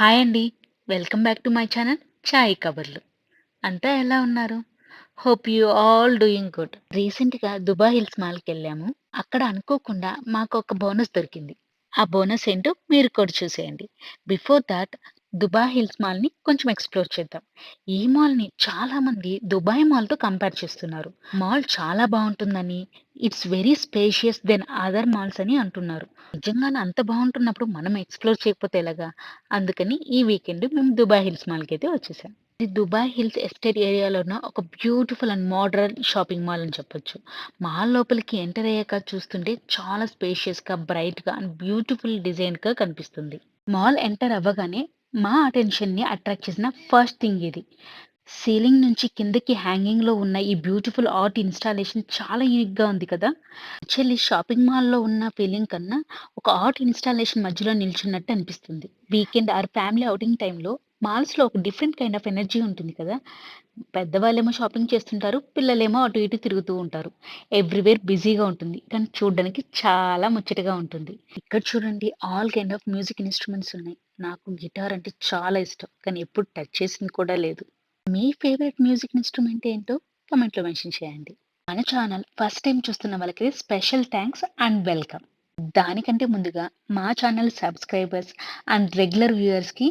Hi అండి. Welcome back to my channel Chai Kaburlu. అంతా ఎలా ఉన్నారు? Hope you all doing good. రీసెంట్‌గా దుబాయ్ హిల్స్ మాల్‌కెళ్ళాము. అక్కడ అనుకోకుండా మాకొక బోనస్ దొరికింది. ఆ బోనస్ ఏంటో మీరు కూడా చూసేయండి. బిఫోర్ థాట్ దుబాయ్ హిల్స్ మాల్‌ని కొంచెం ఎక్స్‌ప్లోర్ చేద్దాం. ఈ మాల్‌ని చాలామంది దుబాయ్ మాల్‌తో కంపేర్ చేస్తున్నారు. మాల్ చాలా బావుంటుందని, it's very spacious then other malls అని అంటున్నారు. నిజంగానే అంత బావుంటున్నప్పుడు మనం ఎక్స్‌ప్లోర్ చేయకపోతే ఎలాగా? అందుకని ఈ వీకెండ్ మేము దుబాయ్ హిల్స్ మాల్‌కైతే వచ్చేసాం. ఇది దుబాయ్ హిల్స్ ఎస్టేట్ ఏరియాలో ఉన్న ఒక beautiful and modern shopping mall అని చెప్పొచ్చు. మాల్ లోపలికి ఎంటర్ అయ్యాక చూస్తుంటే చాలా స్పేషియస్‌గా, బ్రైట్‌గా అండ్ బ్యూటిఫుల్ డిజైన్‌గా కనిపిస్తుంది. మాల్ ఎంటర్ అవ్వగానే మా అటెన్షన్‌ని అట్రాక్ట్ చేసిన ఫస్ట్ థింగ్ ఇది. సీలింగ్ నుంచి కిందకి హ్యాంగింగ్‌లో ఉన్న ఈ బ్యూటిఫుల్ ఆర్ట్ ఇన్‌స్టాలేషన్ చాలా యూనిక్‌గా ఉంది కదా! యాక్చువల్లీ షాపింగ్ మాల్‌లో ఉన్న ఫీలింగ్ కన్నా ఒక ఆర్ట్ ఇన్‌స్టాలేషన్ మధ్యలో నిల్చున్నట్టు అనిపిస్తుంది. వీకెండ్ ఆర్ ఫ్యామిలీ ఔటింగ్ టైమ్‌లో మాల్స్‌లో ఒక డిఫరెంట్ కైండ్ ఆఫ్ ఎనర్జీ ఉంటుంది కదా! పెద్దవాళ్ళేమో షాపింగ్ చేస్తుంటారు. పిల్లలేమో అటు ఇటు తిరుగుతూ ఉంటారు. ఎవ్రీవేర్ బిజీగా ఉంటుంది. కానీ చూడ్డానికి చాలా ముచ్చటగా ఉంటుంది. ఇక్కడ చూడండి all kind of music instruments ఉన్నాయి. నాకు గిటార్ అంటే చాలా ఇష్టం. కానీ ఎప్పుడు టచ్ చేసింది కూడా లేదు. మీ ఫేవరెట్ మ్యూజిక్ ఇన్‌స్ట్రుమెంట్ ఏంటో కామెంట్‌లో మెన్షన్ చేయండి. మన ఛానల్ ఫస్ట్ టైమ్ చూస్తున్న వాళ్ళకి స్పెషల్ థాంక్స్ అండ్ వెల్కమ్. దానికంటే ముందుగా మా ఛానల్ సబ్‌స్క్రైబర్స్ అండ్ రెగ్యులర్ వ్యూయర్స్‌కి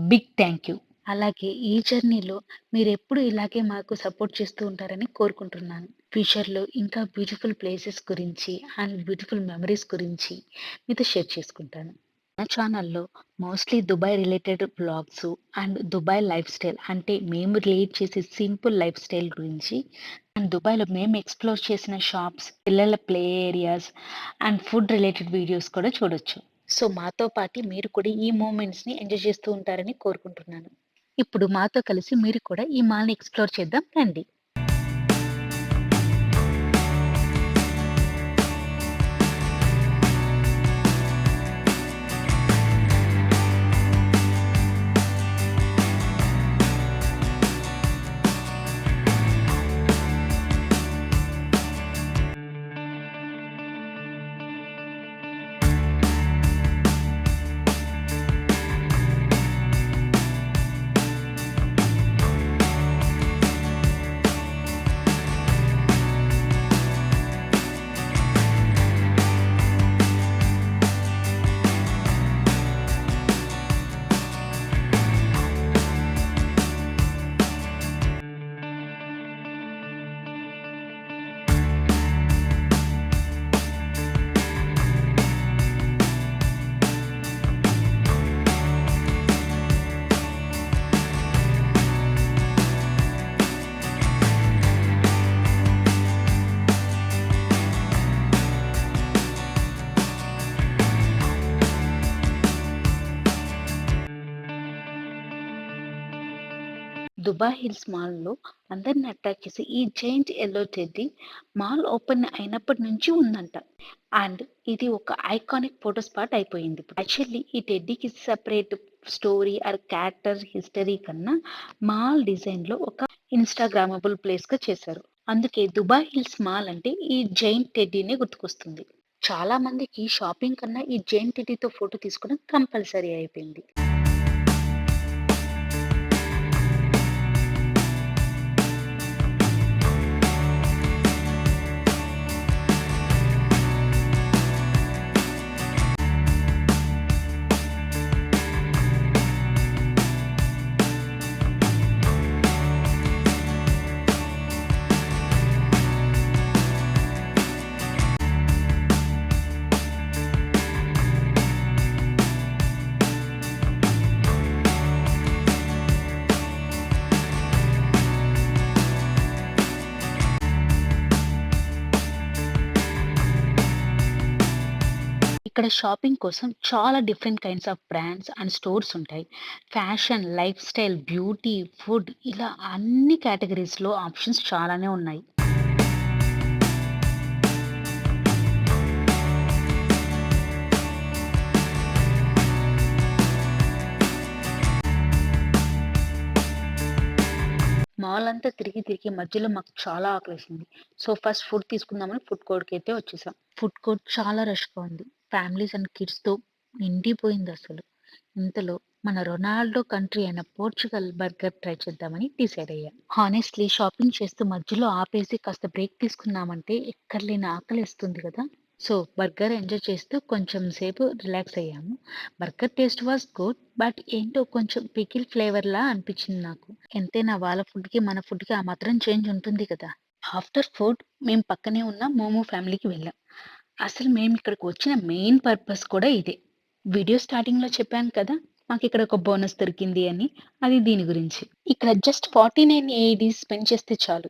బిగ్ థాంక్ యూ. అలాగే ఈ జర్నీలో మీరెప్పుడు ఇలాగే మాకు సపోర్ట్ చేస్తూ ఉంటారని కోరుకుంటున్నాను. ఫ్యూచర్‌లో ఇంకా బ్యూటిఫుల్ ప్లేసెస్ గురించి అండ్ బ్యూటిఫుల్ మెమోరీస్ గురించి మీతో షేర్ చేసుకుంటాను. మన ఛానల్‌లో mostly Dubai related vlogs and Dubai life style అంటే మేము రిలేట్ చేసే సింపుల్ లైఫ్ స్టైల్ గురించి అండ్ దుబాయ్‌లో మేము ఎక్స్‌ప్లోర్ చేసిన షాప్స్, పిల్లల play areas and food related videos కూడా చూడొచ్చు. సో, మాతో పాటు మీరు కూడా ఈ మూమెంట్స్‌ని ఎంజాయ్ చేస్తూ ఉంటారని కోరుకుంటున్నాను. ఇప్పుడు మాతో కలిసి మీరు కూడా ఈ మాల్‌ని ఎక్స్‌ప్లోర్ చేద్దాం రండి. దుబాయ్ హిల్స్ మాల్‌లో అందరిని అట్రాక్ట్ చేసే ఈ giant yellow teddy mall open అయినప్పటి నుంచి ఉందంట. అండ్ ఇది ఒక ఐకానిక్ ఫోటో స్పాట్ అయిపోయింది ఇప్పుడు. యాక్చువల్లీ ఈ టెడ్డీకి separate story or character history కన్నా మాల్ డిజైన్‌లో ఒక ఇన్‌స్టాగ్రామబుల్ ప్లేస్‌గా చేశారు. అందుకే దుబాయ్ హిల్స్ మాల్ అంటే ఈ జెయింట్ టెడ్డీనే గుర్తుకొస్తుంది. చాలా మందికి షాపింగ్ కన్నా ఈ జెయింట్ టెడ్డీతో ఫోటో తీసుకోవడం కంపల్సరీ అయిపోయింది. ఇక్కడ షాపింగ్ కోసం చాలా different kinds of brands and stores ఉంటాయి. Fashion, life style, beauty, food ఇలా అన్ని కేటగరీస్‌లో ఆప్షన్స్ చాలానే ఉన్నాయి. మాల్ అంతా తిరిగి, తిరిగి మధ్యలో మాకు చాలా ఆకలేసింది. సో, ఫస్ట్ ఫుడ్ తీసుకుందామని ఫుడ్ కోర్ట్‌కైతే వచ్చేసాం. ఫుడ్ కోర్ట్ చాలా రష్‌గా ఉంది. ఫ్యామిలీస్ అండ్ కిడ్స్‌తో నిండిపోయిందసలు. ఇంతలో మన రొనాల్డో కంట్రీ అయిన పోర్చుగల్ బర్గర్ ట్రై చేద్దామని డిసైడ్ అయ్యా. హానెస్ట్‌లీ షాపింగ్ చేస్తూ మధ్యలో ఆపేసి కాస్త బ్రేక్ తీసుకుందామంటే ఎక్కడలేని ఆకలేస్తుంది కదా! సో, బర్గర్ ఎంజాయ్ చేస్తూ కొంచెం సేపు రిలాక్స్ అయ్యాము. Burger taste was good. But ఏంటో కొంచెం పికిల్ ఫ్లేవర్‌లా అనిపించింది నాకు. ఎంతైనా వాళ్ళ ఫుడ్‌కి, మన ఫుడ్‌కి ఆ మాత్రం చేంజ్ ఉంటుంది కదా! ఆఫ్టర్ ఫుడ్ మేము పక్కనే ఉన్న మోమో ఫ్యామిలీకి వెళ్ళాం. అసలు మేమిక్కడికి వచ్చిన మెయిన్ పర్పస్ కూడా ఇదే. వీడియో స్టార్టింగ్‌లో చెప్పాను కదా! మాకిక్కడ ఒక బోనస్ దొరికింది అని. అది దీని గురించి. ఇక్కడ జస్ట్ 49 ఏడీ స్పెండ్ చేస్తే చాలు.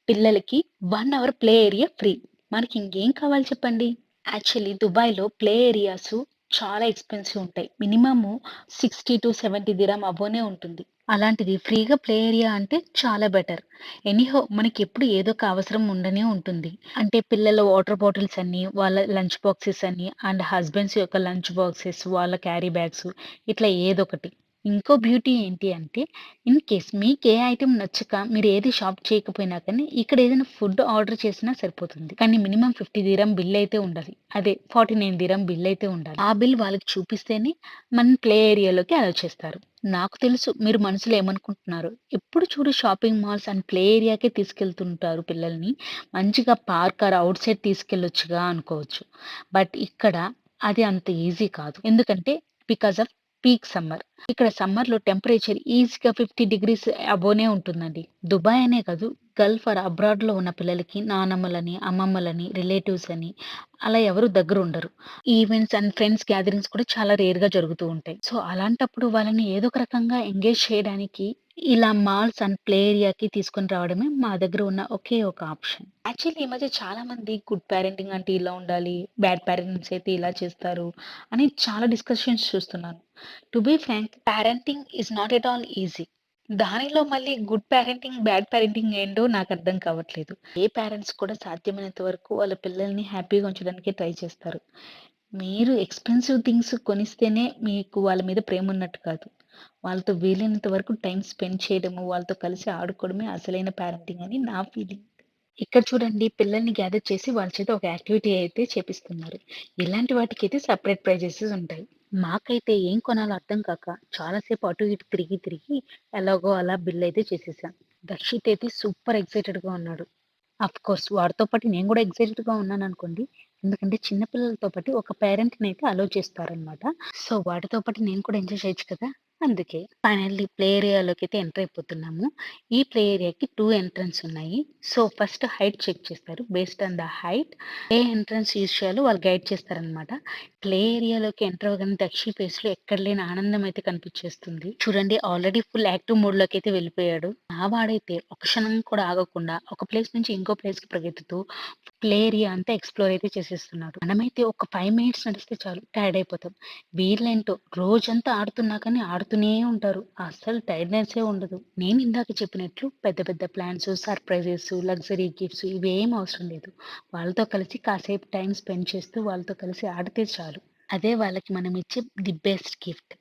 పిల్లలకి 1 అవర్ ప్లే ఏరియా ఫ్రీ. మనకింకేం కావాలి చెప్పండి? యాక్చువల్లీ దుబాయ్‌లో ప్లే ఏరియాసు చాలా ఎక్స్‌పెన్సివ్ ఉంటాయి. మినిమము 60-70 దిర్హం అబోనే ఉంటుంది. అలాంటిది ఫ్రీగా ప్లే ఏరియా అంటే చాలా బెటర్. ఎనీహౌ మనకెప్పుడు ఏదో ఒక అవసరం ఉండనే ఉంటుంది. అంటే పిల్లల వాటర్ బాటిల్స్ అని, వాళ్ళ లంచ్ బాక్సెస్ అని అండ్ హస్బెండ్స్ యొక్క లంచ్ బాక్సెస్, వాళ్ళ క్యారీ బ్యాగ్స్ ఇట్లా ఏదోకటి. ఇంకో బ్యూటీ ఏంటి అంటే ఇన్ కేస్ మీకే ఐటెమ్ నచ్చక మీరు ఏది షాప్ చేయకపోయినా కానీ ఇక్కడ ఏదైనా ఫుడ్ ఆర్డర్ చేసినా సరిపోతుంది. కానీ మినిమమ్ 50 దీరం బిల్ అయితే ఉండాలి. అదే 49 దీరం బిల్ అయితే ఉండాలి. ఆ బిల్ వాళ్ళకి చూపిస్తేనే మన ప్లే ఏరియాలోకి అలౌ చేస్తారు. నాకు తెలుసు మీరు మనసులో ఏమనుకుంటున్నారో. ఎప్పుడు చూడు షాపింగ్ మాల్స్ అండ్ ప్లే ఏరియాకే తీసుకెళ్తుంటారు పిల్లల్ని. మంచిగా పార్క్ ఆర్ ఔట్ సైడ్ తీసుకెళ్ళొచ్చుగా అనుకోవచ్చు. బట్ ఇక్కడ అది అంత ఈజీ కాదు. ఎందుకంటే బికాస్ ఆఫ్ పీక్ సమ్మర్. ఇక్కడ సమ్మర్‌లో టెంపరేచర్ ఈజీగా 50 డిగ్రీస్ అబోనే ఉంటుందండి. దుబాయ్ అనే కాదు, గల్ఫ్ ఆర్ అబ్రాడ్‌లో ఉన్న పిల్లలకి నానమ్మలని, అమ్మమ్మలని, రిలేటివ్స్ అని అలా ఎవరు దగ్గరుండరు. ఈవెంట్స్ అండ్ ఫ్రెండ్స్ గ్యాదరింగ్స్ కూడా చాలా రేర్‌గా జరుగుతూ ఉంటాయి. సో, అలాంటప్పుడు వాళ్ళని ఏదో ఒక రకంగా ఎంగేజ్ చేయడానికి ఇలా మాల్స్ అండ్ ప్లే ఏరియాకి తీసుకొని రావడమే మా దగ్గర ఉన్న ఒకే ఒక ఆప్షన్. యాక్చువల్లీ ఈ మధ్య చాలా మంది గుడ్ పేరెంటింగ్ అంటే ఇలా ఉండాలి, బ్యాడ్ పేరెంట్స్ అయితే ఇలా చేస్తారు అని చాలా డిస్కషన్స్ చూస్తున్నాను. To be frank parenting is not at all easy. దానిలో మళ్ళీ గుడ్ పేరెంటింగ్, బ్యాడ్ పేరెంటింగ్ ఏంటో నాకర్థం కావట్లేదు. ఏ పేరెంట్స్ కూడా సాధ్యమైనంత వరకు వాళ్ళ పిల్లల్ని హ్యాపీగా ఉంచడానికే ట్రై చేస్తారు. మీరు ఎక్స్‌పెన్సివ్ థింగ్స్ కొనిస్తేనే మీకు వాళ్ళ మీద ప్రేమున్నట్టు కాదు. వాళ్ళతో వీలైనంత వరకు టైమ్ స్పెండ్ చేయడము, వాళ్ళతో కలిసి ఆడుకోవడమే అసలైన పేరెంటింగ్ అని నా ఫీలింగ్. ఇక్కడ చూడండి పిల్లల్ని గ్యాదర్ చేసి వాళ్ళ చేత ఒక యాక్టివిటీ అయితే చేపిస్తున్నారు. ఇలాంటి వాటికైతే సెపరేట్ ప్రైజెస్ ఉంటాయి. మాకైతే ఏం కొనాలో అర్థం కాక చాలా సేపు అటు ఇటు తిరిగి తిరిగి ఎలాగో అలా బిల్ అయితే చేసేసాం. దర్శిత్ అయితే సూపర్ ఎక్సైటెడ్‌గా ఉన్నాడు. ఆఫ్‌కోర్స్ వాడితో పాటు నేను గూడా ఎక్సైటెడ్‌గా ఉన్నాననుకోండి. ఎందుకంటే చిన్న పిల్లలతో పాటు ఒక పేరెంట్‌నైతే అలో చేస్తారనమాట. సో, వాడితో పాటు నేను కూడా ఎంజాయ్ చేయొచ్చు కదా! అందుకే. ఫైనల్లీ ప్లే ఏరియాలోకైతే ఎంటర్ అయిపోతున్నాము. ఈ ప్లే ఏరియాకి 2 ఎంట్రన్స్ ఉన్నాయి. సో, ఫస్ట్ హైట్ చెక్ చేస్తారు. బేస్డ్ ఆన్ ద హైట్ ఏ ఎంట్రన్స్ యూజ్ చేయాలో వాళ్ళు గైడ్ చేస్తారనమాట. ప్లే ఏరియాలోకి ఎంటర్ అవ్వగానే దక్షి ఫేస్‌లో ఎక్కడ లేని ఆనందం అయితే కనిపిచ్చేస్తుంది. చూడండి ఆల్రెడీ ఫుల్ యాక్టివ్ మోడ్‌లోకైతే వెళ్ళిపోయాడు. మా వాడైతే ఒక క్షణం కూడా ఆగకుండా ఒక ప్లేస్ నుంచి ఇంకో ప్లేస్‌కి పరిగెత్తుతూ ప్లే ఏరియా అంతా ఎక్స్‌ప్లోర్ అయితే చేసేస్తున్నాడు. మనమైతే ఒక 5 మినిట్స్ నడిస్తే చాలు టైర్డ్ అయిపోతాం. వీళ్ళేంటో రోజంతా ఆడుతున్నా కానీ ఆడుతూనే ఉంటారు. అస్సలు టైర్డ్‌నెస్సే ఉండదు. నేను ఇందాక చెప్పినట్లు పెద్ద పెద్ద ప్లాన్స్, సర్ప్రైజెస్, లగ్జరీ గిఫ్ట్స్ ఇవేం అవసరం లేదు. వాళ్ళతో కలిసి కాసేపు టైమ్ స్పెండ్ చేస్తూ వాళ్ళతో కలిసి ఆడితే చాలు. అదే వాళ్ళకి మనం ఇచ్చే ది బెస్ట్ గిఫ్ట్.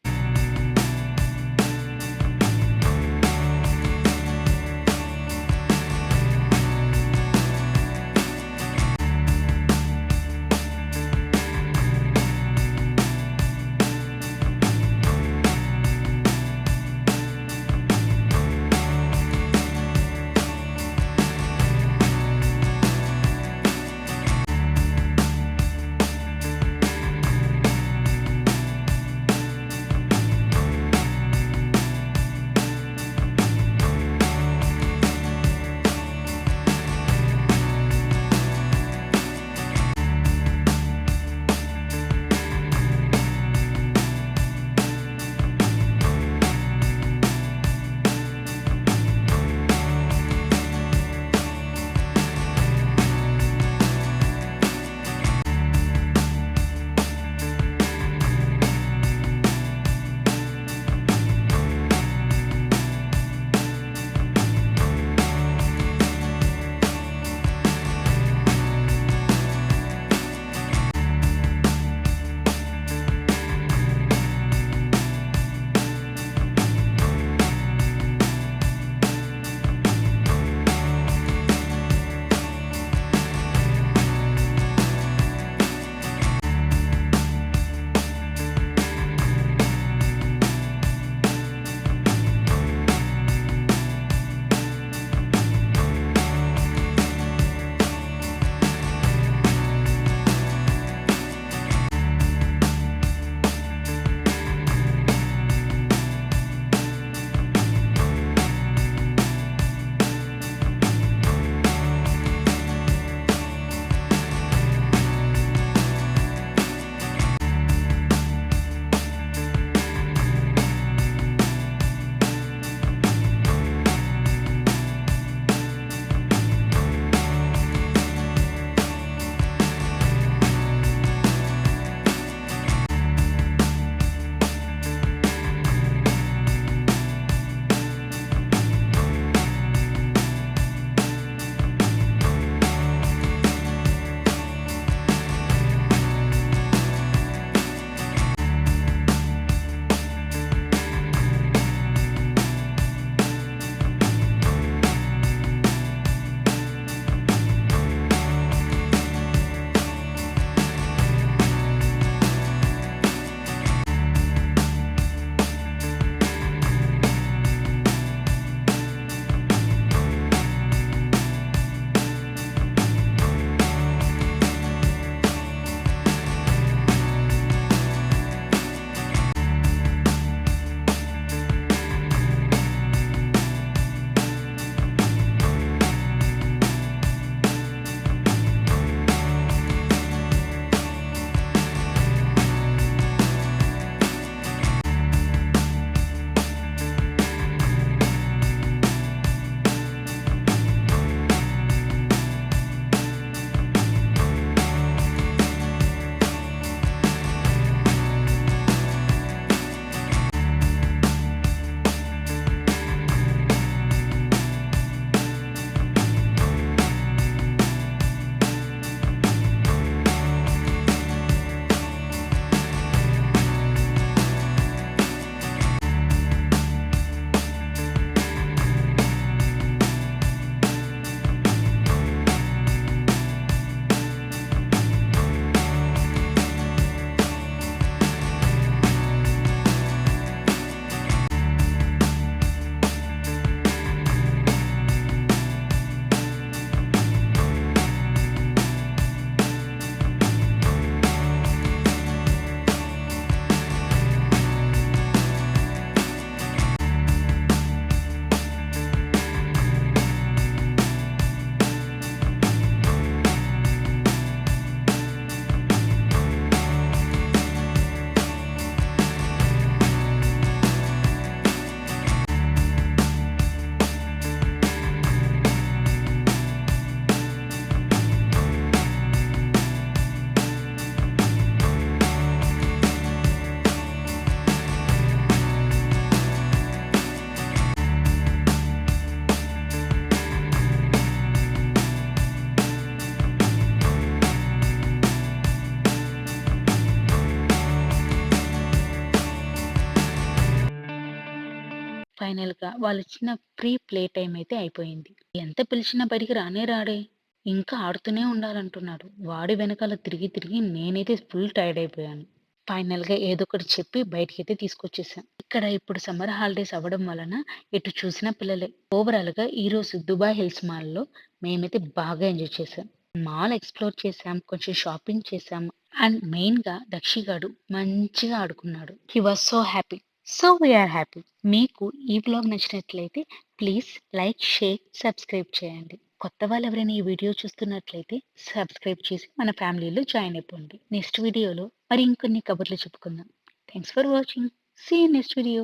ఫైనల్‌గా వాళ్ళిచ్చిన ఫ్రీ ప్లే టైమ్ అయితే అయిపోయింది. ఎంత పిలిచినా బయటికి రానే రాడే. ఇంకా ఆడుతూనే ఉండాలంటున్నాడు. వాడి వెనకాల తిరిగి తిరిగి నేనైతే ఫుల్ టైర్డ్ అయిపోయాను. ఫైనల్‌గా ఏదో ఒకటి చెప్పి బయటికైతే తీసుకొచ్చేసాం. ఇక్కడ ఇప్పుడు సమ్మర్ హాలిడేస్ అవ్వడం వలన ఎటు చూసినా పిల్లలే. ఓవరాల్‌గా ఈరోజు దుబాయ్ హిల్స్ మాల్‌లో మేమైతే బాగా ఎంజాయ్ చేసాం. మాల్ ఎక్స్‌ప్లోర్ చేసాం. కొంచెం షాపింగ్ చేసాం. అండ్ మెయిన్‌గా దక్షి గాడు మంచిగా ఆడుకున్నాడు. He was so happy. So we are happy. మీకు ఈ వ్లాగ్ నచ్చినట్లయితే ప్లీజ్ లైక్, షేర్, సబ్స్క్రైబ్ చేయండి. కొత్త వాళ్ళెవరైనా ఈ వీడియో చూస్తున్నట్లయితే సబ్స్క్రైబ్ చేసి మన ఫ్యామిలీలో జాయిన్ అయిపోండి. నెక్స్ట్ వీడియోలో మరి ఇంకొన్ని కబుర్లు చెప్పుకుందాం. Thanks for watching. See you next video.